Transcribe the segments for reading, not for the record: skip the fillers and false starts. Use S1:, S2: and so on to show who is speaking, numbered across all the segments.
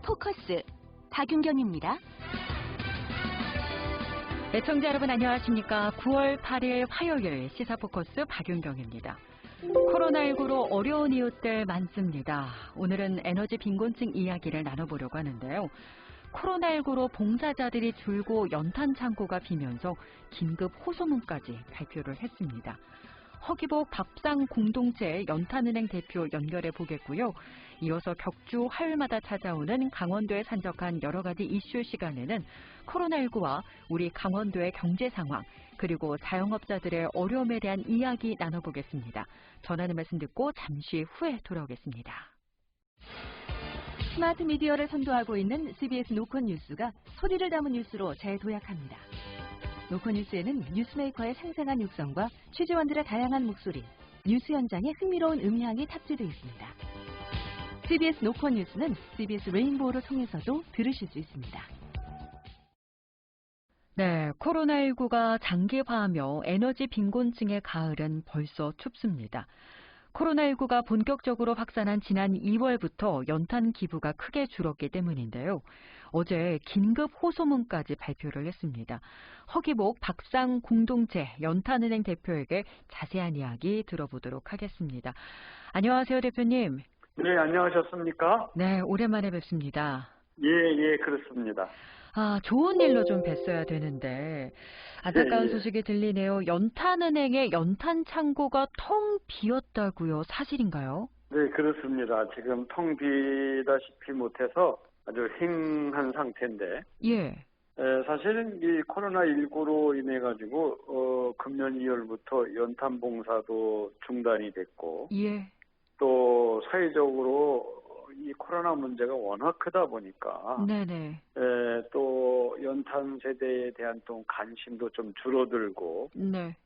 S1: 포커스 박윤경입니다.
S2: 애청자 여러분 안녕하십니까. 9월 8일 화요일 시사포커스 박윤경입니다. 코로나19로 어려운 이웃들 많습니다. 오늘은 에너지 빈곤층 이야기를 나눠보려고 하는데요. 코로나19로 봉사자들이 줄고 연탄 창고가 비면서 긴급 호소문까지 발표를 했습니다. 허기복 밥상 공동체 연탄은행 대표 연결해 보겠고요. 이어서 격주 화요일마다 찾아오는 강원도에 산적한 여러 가지 이슈 시간에는 코로나19와 우리 강원도의 경제 상황 그리고 자영업자들의 어려움에 대한 이야기 나눠보겠습니다. 전하는 말씀 듣고 잠시 후에 돌아오겠습니다.
S1: 스마트 미디어를 선도하고 있는 CBS 노컷 뉴스가 소리를 담은 뉴스로 재도약합니다. 노컷 뉴스에는 뉴스메이커의 생생한 육성과 취재원들의 다양한 목소리, 뉴스 현장의 흥미로운 음향이 탑재되어 있습니다. CBS 노컷 뉴스는 CBS 레인보우를 통해서도 들으실 수 있습니다.
S2: 네, 코로나19가 장기화하며 에너지 빈곤층의 가을은 벌써 춥습니다. 코로나19가 본격적으로 확산한 지난 2월부터 연탄 기부가 크게 줄었기 때문인데요. 어제 긴급 호소문까지 발표를 했습니다. 허기복 밥상 공동체 연탄은행 대표에게 자세한 이야기 들어보도록 하겠습니다. 안녕하세요, 대표님.
S3: 네, 안녕하셨습니까?
S2: 네, 오랜만에 뵙습니다.
S3: 예, 그렇습니다.
S2: 좋은 일로 좀 뵀어야 되는데 안타까운 소식이 들리네요. 연탄은행의 연탄 창고가 텅 비었다고요. 사실인가요?
S3: 네, 그렇습니다. 지금 텅 비다시피 못해서 아주 횡한 상태인데.
S2: 예.
S3: 사실은 이 코로나19로 인해 가지고 금년 2월부터 연탄 봉사도 중단이 됐고,
S2: 예.
S3: 또 사회적으로 이 코로나 문제가 워낙 크다 보니까,
S2: 네네.
S3: 또 연탄 세대에 대한 또 관심도 좀 줄어들고,
S2: 네.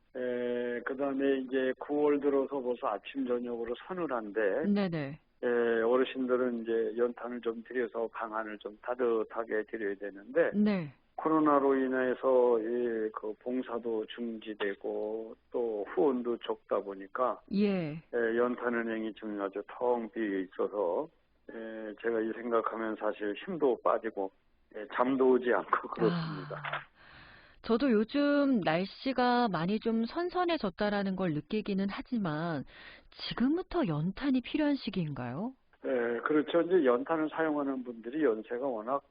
S3: 그다음에 이제 9월 들어서 벌써 아침 저녁으로 서늘한데,
S2: 네네.
S3: 어르신들은 이제 연탄을 좀 들여서 방안을 좀 따뜻하게 드려야 되는데,
S2: 네.
S3: 코로나로 인해서 그 봉사도 중지되고 또 후원도 적다 보니까,
S2: 예.
S3: 연탄은행이 지금 아주 텅 비어 있어서, 제가 이 생각하면 사실 힘도 빠지고, 잠도 오지 않고 그렇습니다.
S2: 저도 요즘 날씨가 많이 좀 선선해졌다라는 걸 느끼기는 하지만 지금부터 연탄이 필요한 시기인가요?
S3: 그렇죠. 이제 연탄을 사용하는 분들이 연세가 워낙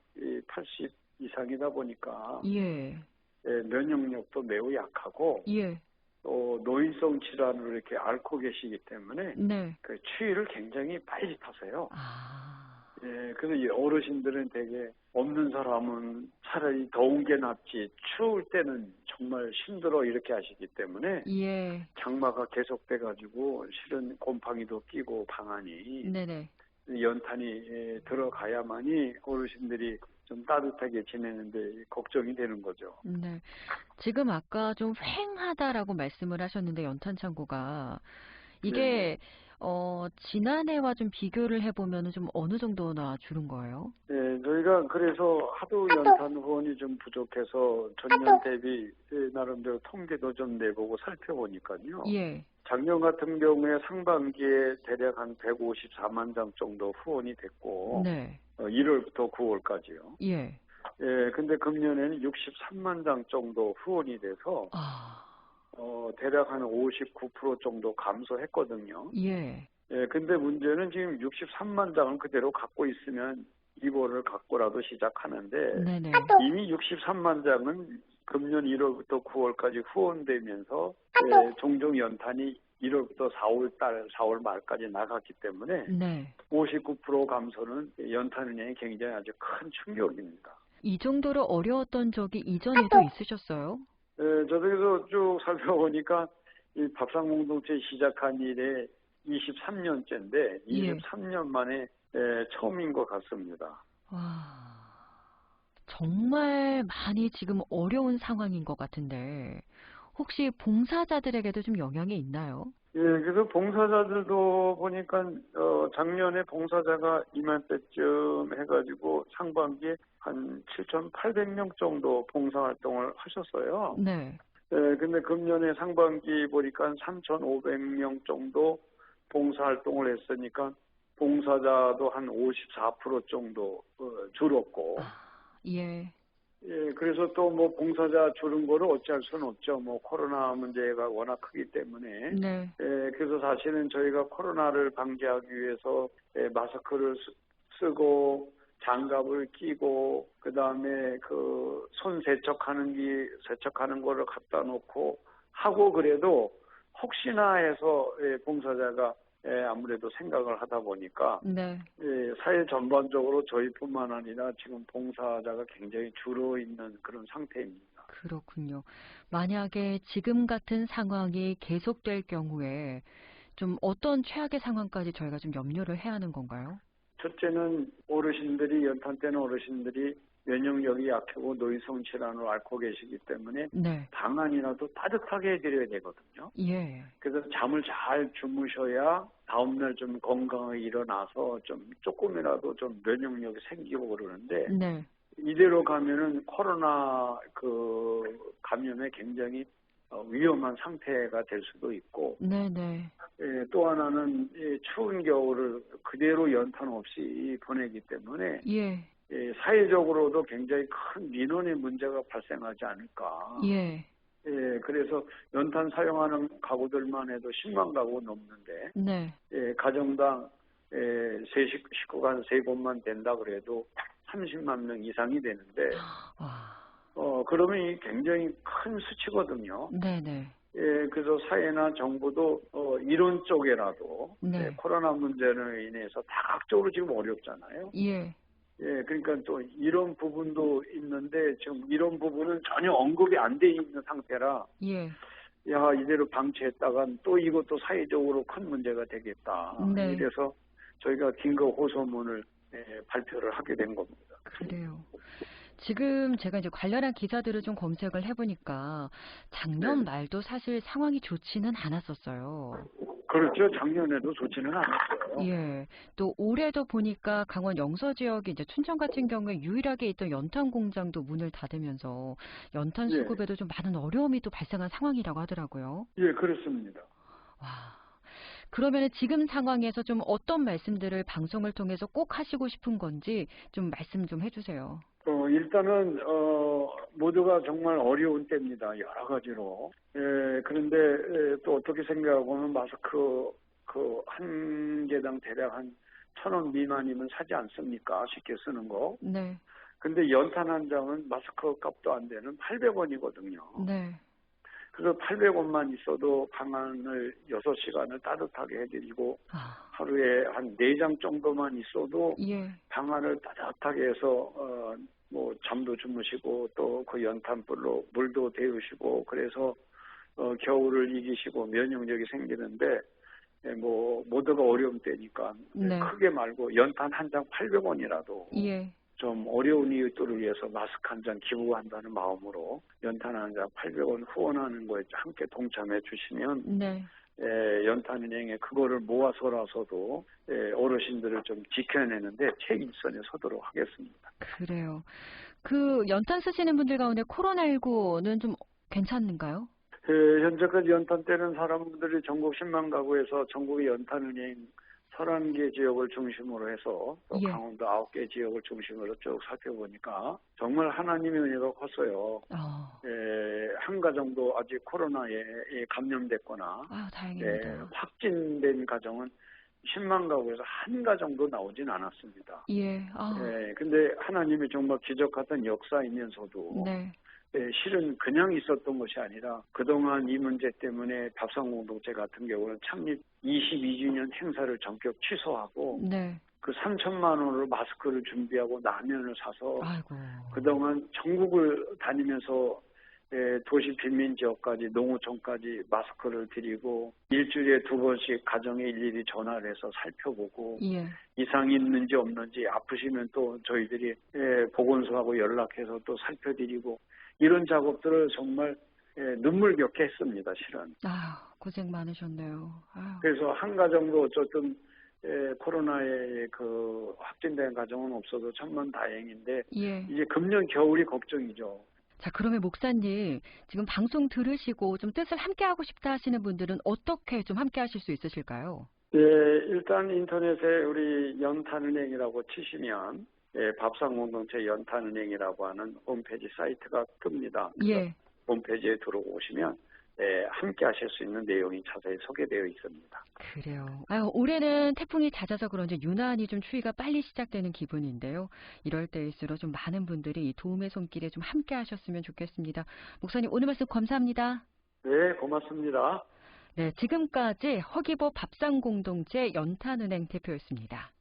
S3: 80 이상이다 보니까,
S2: 예.
S3: 면역력도 매우 약하고,
S2: 예.
S3: 또 노인성 질환으로 이렇게 앓고 계시기 때문에,
S2: 네.
S3: 그 추위를 굉장히 빨리 타세요.
S2: 아.
S3: 그래서 이 어르신들은 되게 없는 사람은 차라리 더운 게 낫지 추울 때는 정말 힘들어 이렇게 하시기 때문에,
S2: 예.
S3: 장마가 계속돼가지고 실은 곰팡이도 끼고 방안이
S2: 네네.
S3: 연탄이 들어가야만이 어르신들이 좀 따뜻하게 지내는데 걱정이 되는 거죠.
S2: 네. 지금 아까 좀 휑하다라고 말씀을 하셨는데 연탄 창고가 이게 지난해와 좀 비교를 해보면 좀 어느 정도나 줄은 거예요?
S3: 네, 저희가 그래서 하도 연탄 후원이 좀 부족해서 전년 대비 나름대로 통계도 좀 내보고 살펴보니까요.
S2: 예.
S3: 작년 같은 경우에 상반기에 대략 한 154만 장 정도 후원이 됐고,
S2: 네.
S3: 1월부터 9월까지요.
S2: 예.
S3: 근데 금년에는 63만 장 정도 후원이 돼서, 대략 한 59% 정도 감소했거든요.
S2: 예.
S3: 근데 문제는 지금 63만 장은 그대로 갖고 있으면 이번을 갖고라도 시작하는데,
S2: 네네.
S3: 이미 63만 장은 금년 1월부터 9월까지 후원되면서 종종 연탄이 1월부터 4월 말까지 나갔기 때문에,
S2: 네.
S3: 59% 감소는 연탄은행이 굉장히 아주 큰 충격입니다.
S2: 이 정도로 어려웠던 적이 이전에도 있으셨어요?
S3: 저도 그래서 쭉 살펴보니까 이 밥상공동체 시작한 이래 23년째인데 23년 만에 처음인 것 같습니다.
S2: 와, 정말 많이 지금 어려운 상황인 것 같은데 혹시 봉사자들에게도 좀 영향이 있나요?
S3: 그래서 봉사자들도 보니까 작년에 봉사자가 이맘때쯤 해가지고 상반기에 한 7,800명 정도 봉사활동을 하셨어요.
S2: 네.
S3: 근데 금년에 상반기 보니까 3,500명 정도 봉사활동을 했으니까 봉사자도 한 54% 정도 줄었고,
S2: 예.
S3: 예, 그래서 또 뭐 봉사자 줄은 거를 어찌할 수는 없죠. 뭐 코로나 문제가 워낙 크기 때문에.
S2: 네.
S3: 예, 그래서 사실은 저희가 코로나를 방지하기 위해서 마스크를 쓰고 장갑을 끼고 그다음에 그 손 세척하는 거를 갖다 놓고 하고 그래도 혹시나 해서 봉사자가 아무래도 생각을 하다 보니까
S2: 네.
S3: 사회 전반적으로 저희뿐만 아니라 지금 봉사자가 굉장히 줄어 있는 그런 상태입니다.
S2: 그렇군요. 만약에 지금 같은 상황이 계속될 경우에 좀 어떤 최악의 상황까지 저희가 좀 염려를 해야 하는 건가요?
S3: 첫째는 연탄 때는 어르신들이 면역력이 약하고 노인성 질환을 앓고 계시기 때문에
S2: 네.
S3: 방안이라도 따뜻하게 해드려야 되거든요.
S2: 예.
S3: 그래서 잠을 잘 주무셔야 다음날 좀 건강하게 일어나서 좀 조금이라도 좀 면역력이 생기고 그러는데
S2: 네.
S3: 이대로 가면은 코로나 그 감염에 굉장히 위험한 상태가 될 수도 있고
S2: 네네.
S3: 또 하나는 추운 겨울을 그대로 연탄 없이 보내기 때문에
S2: 예.
S3: 사회적으로도 굉장히 큰 민원의 문제가 발생하지 않을까.
S2: 예.
S3: 그래서 연탄 사용하는 가구들만 해도 10만 가구 넘는데
S2: 네.
S3: 가정당 식구가 한 3곳만 된다 그래도 30만 명 이상이 되는데
S2: 와.
S3: 그러면 이 굉장히 큰 수치거든요.
S2: 네네.
S3: 그래서 사회나 정부도 이런 쪽에라도
S2: 네.
S3: 코로나 문제로 인해서 다각적으로 지금 어렵잖아요.
S2: 예.
S3: 그러니까 또 이런 부분도 있는데 지금 이런 부분은 전혀 언급이 안 돼 있는 상태라
S2: 예.
S3: 야 이대로 방치했다간 또 이것도 사회적으로 큰 문제가 되겠다.
S2: 네.
S3: 이래서 저희가 긴급 호소문을 발표를 하게 된 겁니다.
S2: 그래요. 지금 제가 이제 관련한 기사들을 좀 검색을 해보니까 작년 말도 사실 상황이 좋지는 않았었어요.
S3: 그렇죠. 작년에도 좋지는 않았어요.
S2: 예. 또 올해도 보니까 강원 영서 지역이 이제 춘천 같은 경우에 유일하게 있던 연탄 공장도 문을 닫으면서 연탄 수급에도 좀 많은 어려움이 또 발생한 상황이라고 하더라고요.
S3: 예, 그렇습니다.
S2: 와. 그러면 지금 상황에서 좀 어떤 말씀들을 방송을 통해서 꼭 하시고 싶은 건지 좀 말씀 좀 해주세요.
S3: 일단은 모두가 정말 어려운 때입니다. 여러 가지로. 그런데 또 어떻게 생각하면 마스크 그 한 개당 대략 한 1,000원 미만이면 사지 않습니까? 쉽게 쓰는 거.
S2: 네.
S3: 근데 연탄 한 장은 마스크 값도 안 되는 800원이거든요.
S2: 네.
S3: 그래서 800원만 있어도 방안을 6시간을 따뜻하게 해드리고 하루에 한 4장 정도만 있어도
S2: 예.
S3: 방안을 따뜻하게 해서 뭐 잠도 주무시고 또 그 연탄불로 물도 데우시고 그래서 겨울을 이기시고 면역력이 생기는데 뭐 모두가 어려운 때니까
S2: 네.
S3: 크게 말고 연탄 한 장 800원이라도
S2: 예.
S3: 좀 어려운 이웃들을 위해서 마스크 한 장 기부한다는 마음으로 연탄 한 장 800원 후원하는 거에 함께 동참해 주시면
S2: 네.
S3: 연탄은행에 그거를 모아서라서도 어르신들을 좀 지켜내는데 최일선에 서도록 하겠습니다.
S2: 그래요. 그 연탄 쓰시는 분들 가운데 코로나19는 좀 괜찮은가요?
S3: 현재까지 연탄 떼는 사람들이 전국 10만 가구에서 전국의 연탄은행 11개 지역을 중심으로 해서 또
S2: 예.
S3: 강원도 9개 지역을 중심으로 쭉 살펴보니까 정말 하나님의 은혜가 컸어요. 한 가정도 아직 코로나에 감염됐거나
S2: 다행입니다.
S3: 확진된 가정은 10만 가구에서 한 가정도 나오진 않았습니다.
S2: 예.
S3: 근데 하나님이 정말 기적 같은 역사이면서도
S2: 네.
S3: 실은 그냥 있었던 것이 아니라 그동안 이 문제 때문에 밥상공동체 같은 경우는 창립 22주년 행사를 전격 취소하고
S2: 네.
S3: 그 3천만 원으로 마스크를 준비하고 라면을 사서
S2: 아이고.
S3: 그동안 전국을 다니면서 도시 빈민 지역까지 농어촌까지 마스크를 드리고 일주일에 2번씩 가정에 일일이 전화를 해서 살펴보고
S2: 예.
S3: 이상이 있는지 없는지 아프시면 또 저희들이 보건소하고 연락해서 또 살펴드리고 이런 작업들을 정말 눈물겹게 했습니다. 실은.
S2: 고생 많으셨네요.
S3: 그래서 한 가정도 어쨌든 코로나에 그 확진된 가정은 없어도 천만다행인데
S2: 예.
S3: 이제 금년 겨울이 걱정이죠.
S2: 자, 그러면 목사님 지금 방송 들으시고 좀 뜻을 함께 하고 싶다 하시는 분들은 어떻게 좀 함께 하실 수 있으실까요?
S3: 예, 일단 인터넷에 우리 연탄은행이라고 치시면 밥상공동체 연탄은행이라고 하는 홈페이지 사이트가 뜹니다.
S2: 예.
S3: 홈페이지에 들어오시면 함께 하실 수 있는 내용이 자세히 소개되어 있습니다.
S2: 그래요. 올해는 태풍이 잦아서 그런지 유난히 좀 추위가 빨리 시작되는 기분인데요. 이럴 때일수록 좀 많은 분들이 이 도움의 손길에 좀 함께 하셨으면 좋겠습니다. 목사님, 오늘 말씀 감사합니다.
S3: 네, 고맙습니다.
S2: 네, 지금까지 허기보 밥상공동체 연탄은행 대표였습니다.